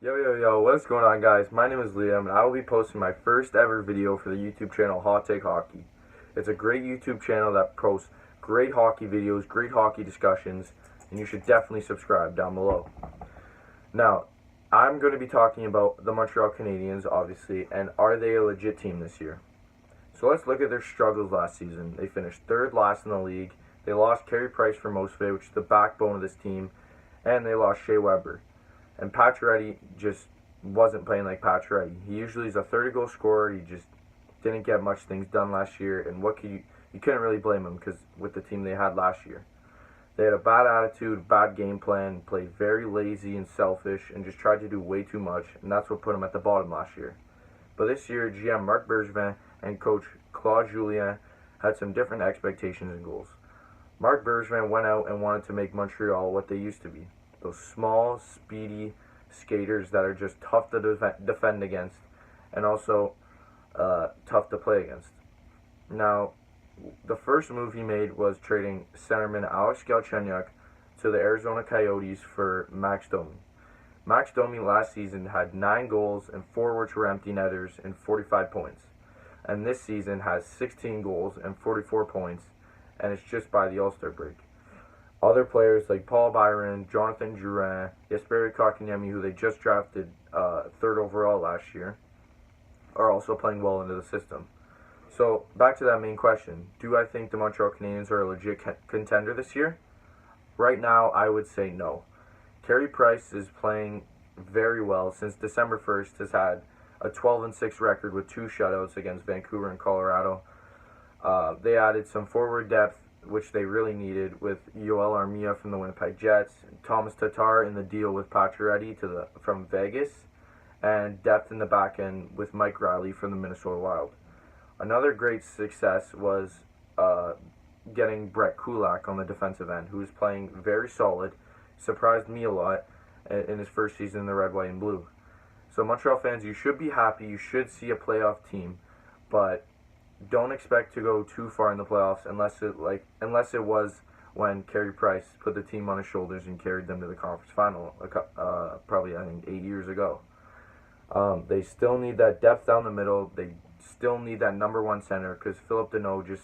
Yo, what's going on, guys? My name is Liam, and I will be posting my first ever video for the YouTube channel Hot Take Hockey. It's a great YouTube channel that posts great hockey videos, great hockey discussions, and you should definitely subscribe down below. Now, I'm going to be talking about the Montreal Canadiens, obviously, and are they a legit team this year? So let's look at their struggles last season. They finished third last in the league. They lost Carey Price for most of it, which is the backbone of this team, and they lost Shea Weber. And Pacioretty just wasn't playing like Pacioretty. He usually is a 30-goal scorer. He just didn't get much things done last year, and you couldn't really blame him because with the team they had last year. They had a bad attitude, bad game plan, played very lazy and selfish, and just tried to do way too much, and that's what put them at the bottom last year. But this year, GM Marc Bergevin and coach Claude Julien had some different expectations and goals. Marc Bergevin went out and wanted to make Montreal what they used to be. Those small, speedy skaters that are just tough to defend against and also tough to play against. Now, the first move he made was trading centerman Alex Galchenyuk to the Arizona Coyotes for Max Domi. Max Domi last season had 9 goals and 4 which were empty netters and 45 points. And this season has 16 goals and 44 points, and it's just by the All-Star break. Other players like Paul Byron, Jonathan Drouin, Jesperi Kotkaniemi, who they just drafted 3rd overall last year, are also playing well into the system. So, back to that main question. Do I think the Montreal Canadiens are a legit contender this year? Right now, I would say no. Carey Price is playing very well. Since December 1st, has had a 12-6 record with 2 shutouts against Vancouver and Colorado. They added some forward depth, which they really needed, with Yoel Armia from the Winnipeg Jets, Thomas Tatar in the deal with Pacioretty from Vegas, and depth in the back end with Mike Riley from the Minnesota Wild. Another great success was getting Brett Kulak on the defensive end, who is playing very solid, surprised me a lot in his first season in the red, white, and blue. So Montreal fans, you should be happy. You should see a playoff team, but don't expect to go too far in the playoffs unless it was when Carey Price put the team on his shoulders and carried them to the conference final probably I think 8 years ago. They still need that depth down the middle. They still need that number 1 center because Phillip Danault just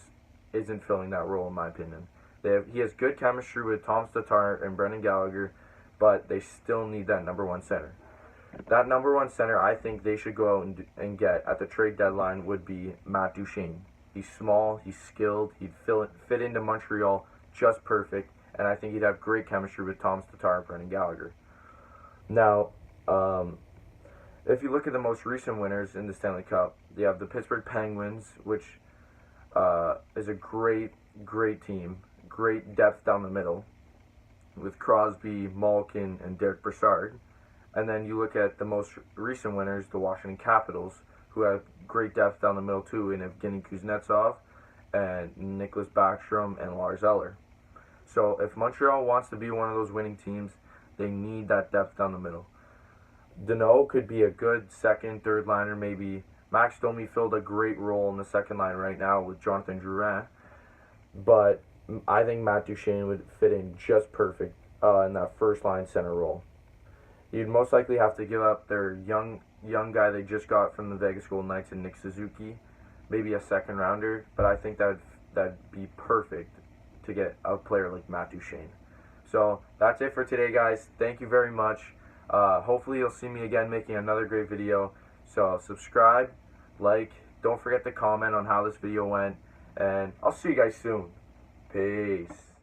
isn't filling that role in my opinion. He has good chemistry with Thomas Tatar and Brendan Gallagher, but they still need that number 1 center. That number 1 center I think they should go out and get at the trade deadline would be Matt Duchene. He's small, he's skilled, he'd fit into Montreal just perfect, and I think he'd have great chemistry with Thomas Tatar and Brendan Gallagher. Now, if you look at the most recent winners in the Stanley Cup, you have the Pittsburgh Penguins, which is a great team, great depth down the middle, with Crosby, Malkin, and Derek Brassard. And then you look at the most recent winners, the Washington Capitals, who have great depth down the middle too in Evgeny Kuznetsov and Nicholas Backstrom and Lars Eller. So if Montreal wants to be one of those winning teams, they need that depth down the middle. Danault could be a good second, third liner maybe. Max Domi filled a great role in the second line right now with Jonathan Drouin. But I think Matt Duchene would fit in just perfect in that first line center role. You'd most likely have to give up their young guy they just got from the Vegas Golden Knights and Nick Suzuki, maybe a second rounder, but I think that'd be perfect to get a player like Matt Duchene. So that's it for today, guys. Thank you very much. Hopefully you'll see me again making another great video. So subscribe, like, don't forget to comment on how this video went, and I'll see you guys soon. Peace.